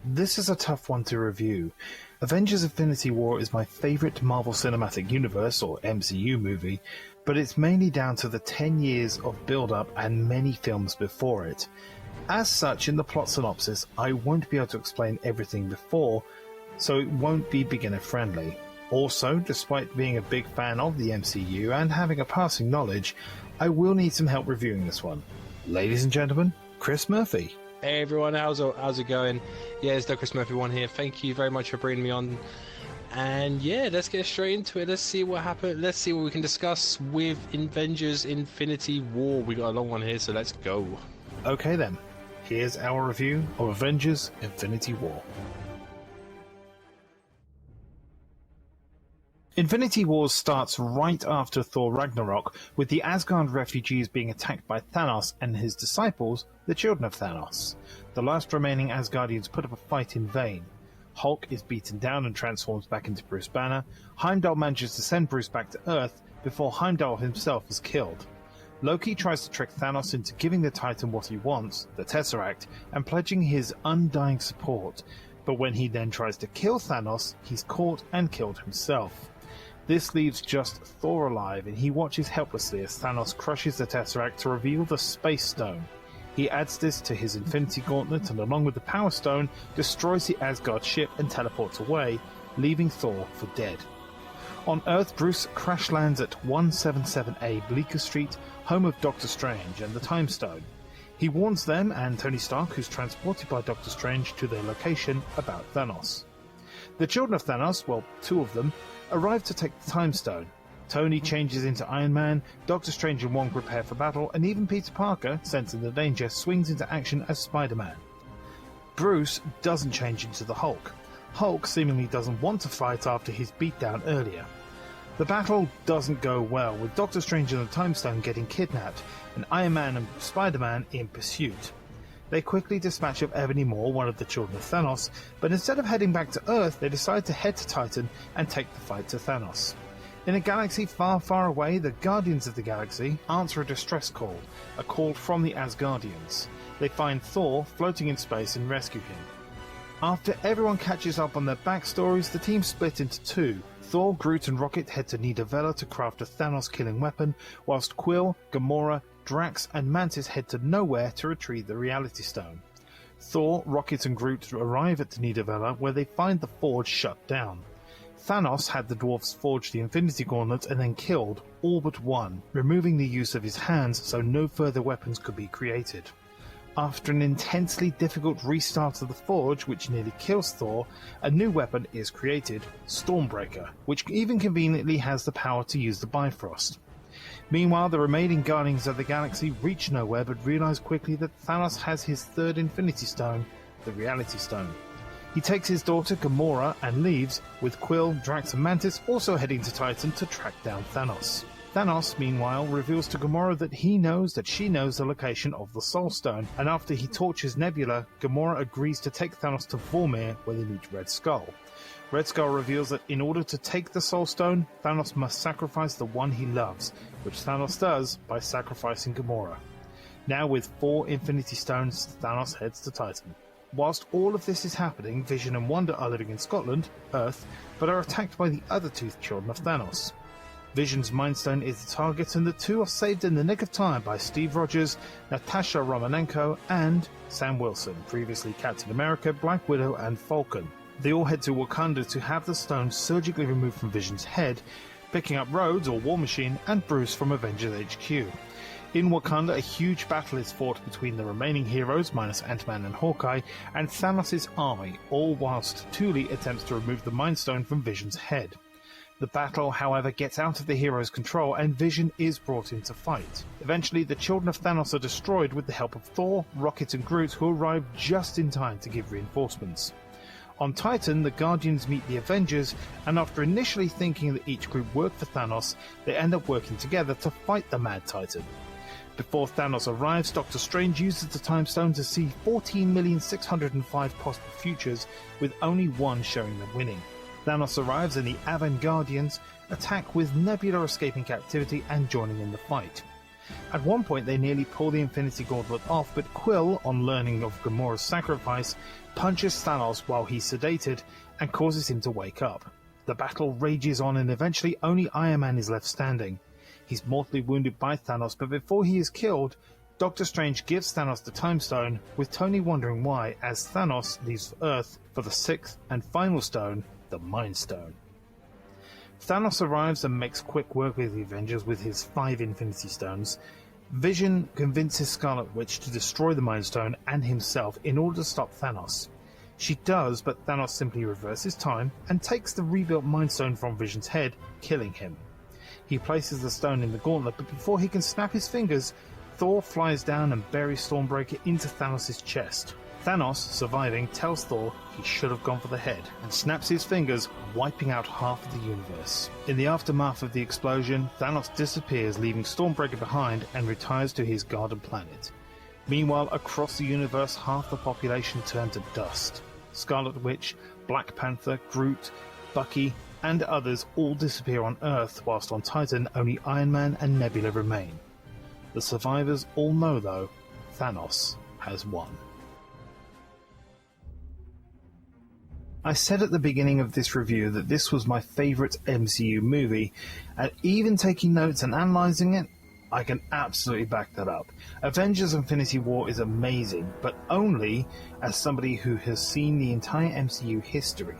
This is a tough one to review. Avengers Infinity War is my favourite Marvel Cinematic Universe, or MCU movie, but it's mainly down to the 10 years of build-up and many films before it. As such, in the plot synopsis, I won't be able to explain everything before, so it won't be beginner-friendly. Also, despite being a big fan of the MCU and having a passing knowledge, I will need some help reviewing this one. Ladies and gentlemen, Chris Murphy. Hey everyone, how's it going? Yeah, it's TheChrisMurphy1 here. Thank you very much for bringing me on. And yeah, let's get straight into it. Let's see what happened. Let's see what we can discuss with Avengers Infinity War. We got a long one here, so let's go. Okay then, here's our review of Avengers Infinity War. Infinity War starts right after Thor Ragnarok, with the Asgard refugees being attacked by Thanos and his disciples, the children of Thanos. The last remaining Asgardians put up a fight in vain. Hulk is beaten down and transforms back into Bruce Banner. Heimdall manages to send Bruce back to Earth before Heimdall himself is killed. Loki tries to trick Thanos into giving the Titan what he wants, the Tesseract, and pledging his undying support, but when he then tries to kill Thanos, he's caught and killed himself. This leaves just Thor alive, and he watches helplessly as Thanos crushes the Tesseract to reveal the Space Stone. He adds this to his Infinity Gauntlet and, along with the Power Stone, destroys the Asgard ship and teleports away, leaving Thor for dead. On Earth, Bruce crash lands at 177A Bleecker Street, home of Doctor Strange and the Time Stone. He warns them and Tony Stark, who's transported by Doctor Strange to their location, about Thanos. The children of Thanos, well, two of them, arrive to take the Time Stone. Tony changes into Iron Man, Doctor Strange and Wong prepare for battle, and even Peter Parker, sensing the danger, swings into action as Spider-Man. Bruce doesn't change into the Hulk. Hulk seemingly doesn't want to fight after his beatdown earlier. The battle doesn't go well, with Doctor Strange and the Time Stone getting kidnapped, and Iron Man and Spider-Man in pursuit. They quickly dispatch of Ebony Maw, one of the children of Thanos, but instead of heading back to Earth, they decide to head to Titan and take the fight to Thanos. In a galaxy far, far away, the Guardians of the Galaxy answer a distress call, a call from the Asgardians. They find Thor floating in space and rescue him. After everyone catches up on their backstories, the team split into two. Thor, Groot and Rocket head to Nidavellir to craft a Thanos-killing weapon, whilst Quill, Gamora, Drax and Mantis head to Nowhere to retrieve the Reality Stone. Thor, Rocket and Groot arrive at Nidavellir, where they find the forge shut down. Thanos had the dwarves forge the Infinity Gauntlet and then killed all but one, removing the use of his hands so no further weapons could be created. After an intensely difficult restart of the forge, which nearly kills Thor, a new weapon is created, Stormbreaker, which even conveniently has the power to use the Bifrost. Meanwhile, the remaining Guardians of the Galaxy reach Nowhere but realize quickly that Thanos has his third Infinity Stone, the Reality Stone. He takes his daughter Gamora and leaves, with Quill, Drax and Mantis also heading to Titan to track down Thanos. Thanos, meanwhile, reveals to Gamora that he knows that she knows the location of the Soul Stone, and after he tortures Nebula, Gamora agrees to take Thanos to Vormir, where they meet Red Skull. Red Skull reveals that in order to take the Soul Stone, Thanos must sacrifice the one he loves, which Thanos does by sacrificing Gamora. Now with 4 Infinity Stones, Thanos heads to Titan. Whilst all of this is happening, Vision and Wanda are living in Scotland, Earth, but are attacked by the other two children of Thanos. Vision's Mind Stone is the target, and the two are saved in the nick of time by Steve Rogers, Natasha Romanoff, and Sam Wilson, previously Captain America, Black Widow, and Falcon. They all head to Wakanda to have the stone surgically removed from Vision's head, picking up Rhodes, or War Machine, and Bruce from Avengers HQ. In Wakanda, a huge battle is fought between the remaining heroes, minus Ant-Man and Hawkeye, and Thanos' army, all whilst Thule attempts to remove the Mind Stone from Vision's head. The battle, however, gets out of the heroes' control and Vision is brought in to fight. Eventually, the children of Thanos are destroyed with the help of Thor, Rocket and Groot, who arrive just in time to give reinforcements. On Titan, the Guardians meet the Avengers, and after initially thinking that each group worked for Thanos, they end up working together to fight the Mad Titan. Before Thanos arrives, Doctor Strange uses the Time Stone to see 14,605 possible futures, with only one showing them winning. Thanos arrives and the Avengers attack, with Nebula escaping captivity and joining in the fight. At one point they nearly pull the Infinity Gauntlet off, but Quill, on learning of Gamora's sacrifice, punches Thanos while he's sedated and causes him to wake up. The battle rages on and eventually only Iron Man is left standing. He's mortally wounded by Thanos, but before he is killed, Doctor Strange gives Thanos the Time Stone, with Tony wondering why, as Thanos leaves Earth for the sixth and final stone, the Mind Stone. Thanos arrives and makes quick work with the Avengers with his 5 Infinity Stones. Vision convinces Scarlet Witch to destroy the Mind Stone and himself in order to stop Thanos. She does, but Thanos simply reverses time and takes the rebuilt Mind Stone from Vision's head, killing him. He places the stone in the gauntlet, but before he can snap his fingers, Thor flies down and buries Stormbreaker into Thanos' chest. Thanos, surviving, tells Thor he should have gone for the head, and snaps his fingers, wiping out half of the universe. In the aftermath of the explosion, Thanos disappears, leaving Stormbreaker behind, and retires to his garden planet. Meanwhile, across the universe, half the population turn to dust. Scarlet Witch, Black Panther, Groot, Bucky, and others all disappear on Earth, whilst on Titan only Iron Man and Nebula remain. The survivors all know, though, Thanos has won. I said at the beginning of this review that this was my favourite MCU movie, and even taking notes and analysing it, I can absolutely back that up. Avengers Infinity War is amazing, but only as somebody who has seen the entire MCU history.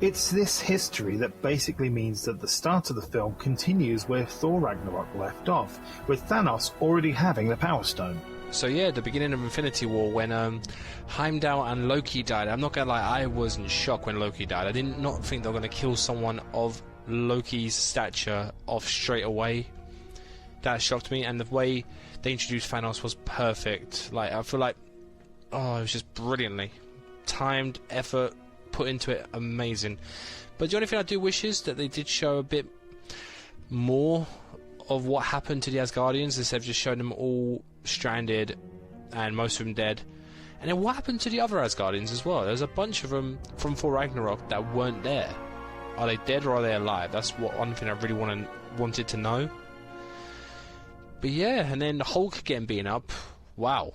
It's this history that basically means that the start of the film continues where Thor Ragnarok left off, with Thanos already having the Power Stone. So yeah, the beginning of Infinity War, when Heimdall and Loki died, I'm not gonna lie, I was in shock when Loki died. I did not think they were gonna kill someone of Loki's stature off straight away. That shocked me, and the way they introduced Thanos was perfect. Like, I feel like, oh, it was just brilliantly timed, effort put into it, amazing. But the only thing I do wish is that they did show a bit more of what happened to the Asgardians instead of just showing them all stranded and most of them dead. And then what happened to the other Asgardians as well? There's a bunch of them from Thor Ragnarok that weren't there. Are they dead or are they alive? That's one thing I really wanted to know. But yeah, and then the Hulk getting beaten up. Wow.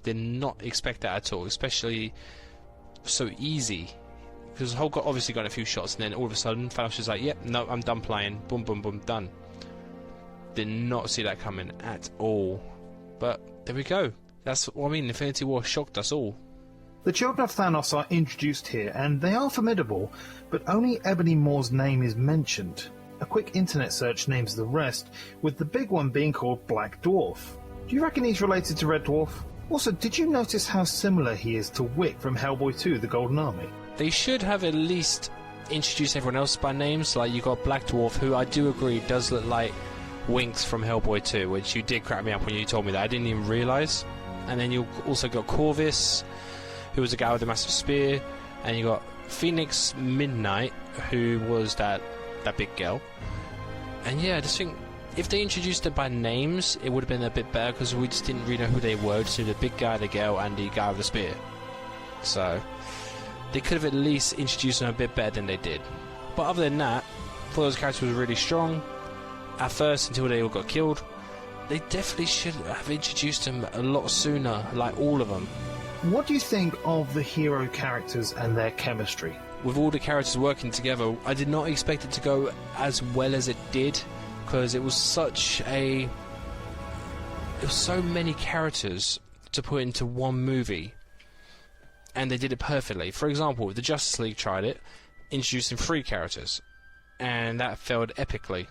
Did not expect that at all, especially so easy. Because Hulk obviously got a few shots, and then all of a sudden Thanos was like, yep, no, I'm done playing. Boom, boom, boom, done. Did not see that coming at all. But there we go. That's what I mean. Infinity War shocked us all. The children of Thanos are introduced here, and they are formidable, but only Ebony Maw's name is mentioned. A quick internet search names the rest, with the big one being called Black Dwarf. Do you reckon he's related to Red Dwarf? Also, did you notice how similar he is to Wick from Hellboy 2, The Golden Army? They should have at least introduced everyone else by names. Like, you got Black Dwarf, who I do agree does look like Winx from Hellboy 2, which you did crack me up when you told me that. I didn't even realise. And then you also got Corvus, who was a guy with a massive spear, and you got Phoenix Midnight, who was that big girl. And yeah, I just think if they introduced it by names, it would have been a bit better, because we just didn't really know who they were. So the big guy, the girl, and the guy with the spear. So they could have at least introduced them a bit better than they did. But other than that, I thought those characters were really strong at first until they all got killed. They definitely should have introduced them a lot sooner, like all of them. What do you think of the hero characters and their chemistry? With all the characters working together, I did not expect it to go as well as it did, because it was so many characters to put into one movie, and they did it perfectly. For example, the Justice League tried it, introducing 3 characters, and that failed epically.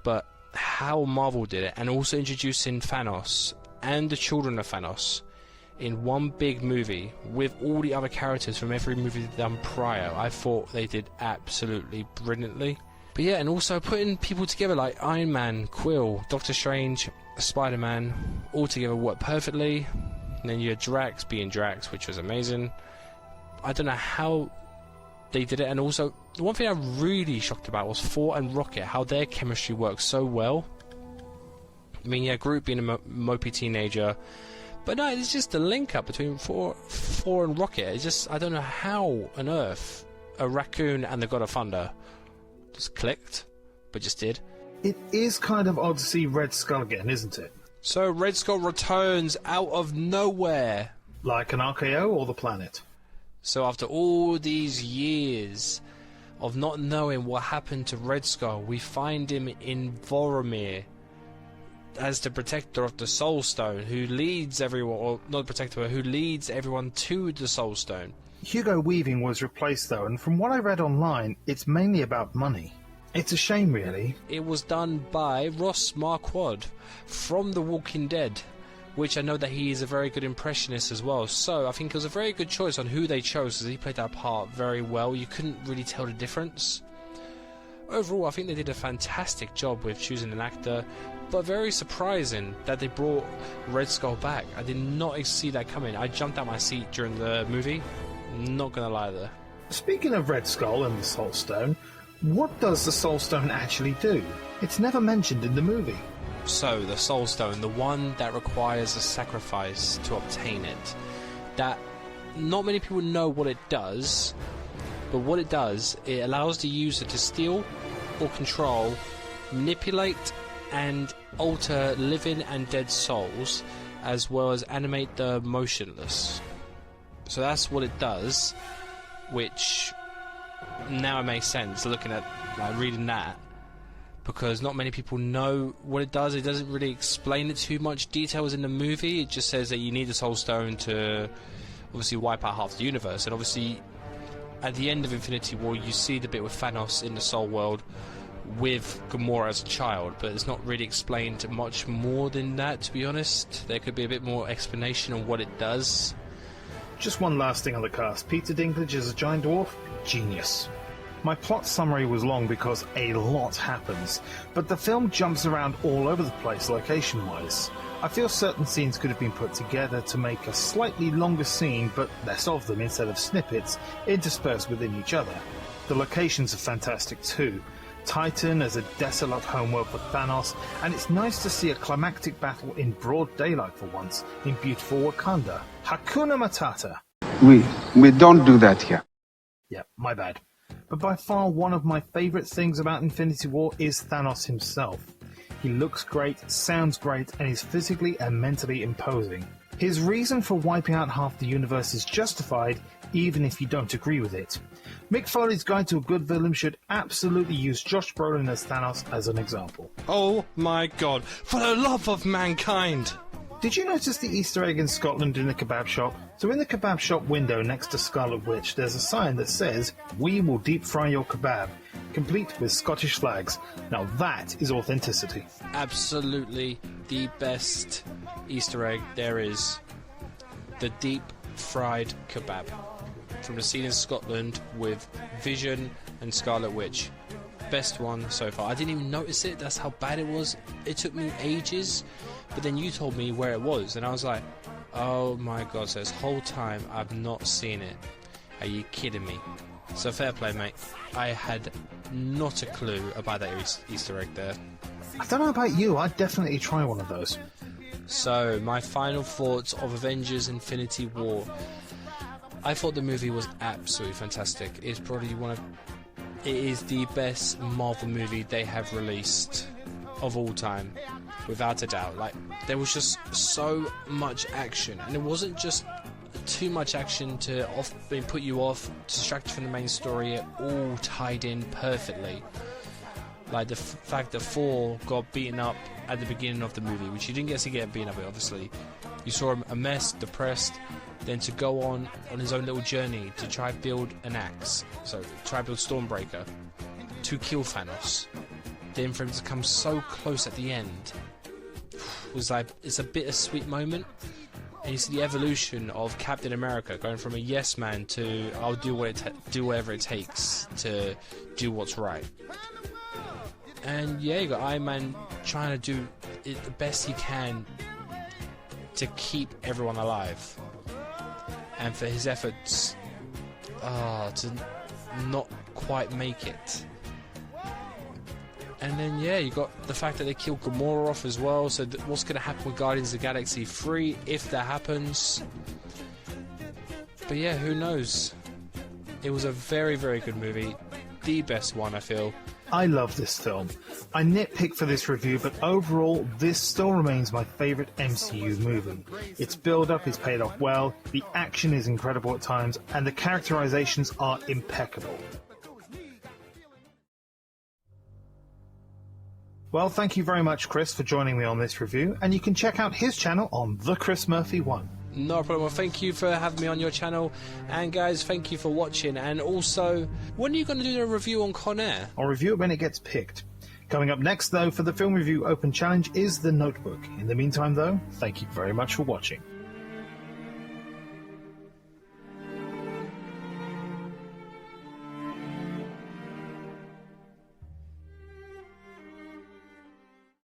But how Marvel did it, and also introducing Thanos and the children of Thanos in one big movie with all the other characters from every movie they've done prior, I thought they did absolutely brilliantly. But yeah, and also putting people together like Iron Man, Quill, Doctor Strange, Spider-Man, all together worked perfectly. And then you had Drax being Drax, which was amazing. I don't know how they did it. And also, the one thing I'm really shocked about was Thor and Rocket, how their chemistry works so well. I mean, yeah, Groot being a mopey teenager, but no, it's just the link up between Thor and Rocket. It's just, I don't know how on earth a raccoon and the God of Thunder just clicked, but just did. It is kind of odd to see Red Skull again, isn't it? So Red Skull returns out of nowhere. Like an RKO or the planet? So after all these years of not knowing what happened to Red Skull, we find him in Voromir as the protector of the Soul Stone, who leads everyone, or not the protector, but who leads everyone to the Soul Stone. Hugo Weaving was replaced though, and from what I read online, it's mainly about money. It's a shame, really. It was done by Ross Marquardt from The Walking Dead, which I know that he is a very good impressionist as well. So I think it was a very good choice on who they chose, because he played that part very well. You couldn't really tell the difference. Overall, I think they did a fantastic job with choosing an actor, but very surprising that they brought Red Skull back. I did not see that coming. I jumped out my seat during the movie. Not gonna lie there. Speaking of Red Skull and the Soul Stone, what does the Soul Stone actually do? It's never mentioned in the movie. So, the Soul Stone, the one that requires a sacrifice to obtain it. That not many people know what it does, but what it does, it allows the user to steal or control, manipulate and alter living and dead souls, as well as animate the motionless. So that's what it does, which now it makes sense looking at, like, reading that, because not many people know what it does. It doesn't really explain it too much details in the movie. It just says that you need the Soul Stone to obviously wipe out half the universe, and obviously at the end of Infinity War you see the bit with Thanos in the Soul World with Gamora as a child, but it's not really explained much more than that, to be honest. There could be a bit more explanation on what it does. Just one last thing on the cast. Peter Dinklage as a giant dwarf? Genius. My plot summary was long because a lot happens, but the film jumps around all over the place location-wise. I feel certain scenes could have been put together to make a slightly longer scene, but less of them instead of snippets interspersed within each other. The locations are fantastic too. Titan as a desolate homeworld for Thanos, and it's nice to see a climactic battle in broad daylight for once in beautiful Wakanda. Hakuna Matata. We don't do that here. Yeah, my bad. But by far one of my favourite things about Infinity War is Thanos himself. He looks great, sounds great, and is physically and mentally imposing. His reason for wiping out half the universe is justified, even if you don't agree with it. Mick Foley's Guide to a Good Villain should absolutely use Josh Brolin as Thanos as an example. Oh my god, for the love of mankind! Did you notice the Easter egg in Scotland in the kebab shop? So in the kebab shop window next to Scarlet Witch, there's a sign that says, "We will deep fry your kebab," complete with Scottish flags. Now that is authenticity. Absolutely the best Easter egg there is. The deep fried kebab. From the scene in Scotland with Vision and Scarlet Witch. Best one so far. I didn't even notice it, that's how bad it was. It took me ages, but then you told me where it was, and I was like, oh my god, so this whole time I've not seen it. Are you kidding me? So fair play, mate. I had not a clue about that Easter egg there. I don't know about you, I'd definitely try one of those. So, my final thoughts of Avengers Infinity War. I thought the movie was absolutely fantastic. It's probably it is the best Marvel movie they have released of all time, without a doubt. Like, there was just so much action, and it wasn't just too much action to put you off, distract you from the main story. It all tied in perfectly. Like the fact that Thor got beaten up at the beginning of the movie, which you didn't get to get beaten up with, obviously. You saw him a mess, depressed, then to go on his own little journey to try build an axe, so try build Stormbreaker, to kill Thanos. Then for him to come so close at the end, was like, it's a bittersweet moment. And you see the evolution of Captain America going from a yes man to I'll do whatever it takes to do what's right. And yeah, you got Iron Man trying to do it the best he can to keep everyone alive, and for his efforts to not quite make it. And then yeah, you got the fact that they killed Gamora off as well, so what's going to happen with Guardians of the Galaxy 3 if that happens? But yeah, who knows? It was a very, very good movie. The best one, I feel. I love this film. I nitpick for this review, but overall, this still remains my favourite MCU movie. Its build-up is paid off well, the action is incredible at times, and the characterizations are impeccable. Well, thank you very much, Chris, for joining me on this review, and you can check out his channel on TheChrisMurphy1. No problem. Well, thank you for having me on your channel, and guys, thank you for watching. And also, when are you going to do a review on Con Air? I'll review it when it gets picked. Coming up next, though, for the Film Review Open Challenge is The Notebook. In the meantime, though, thank you very much for watching.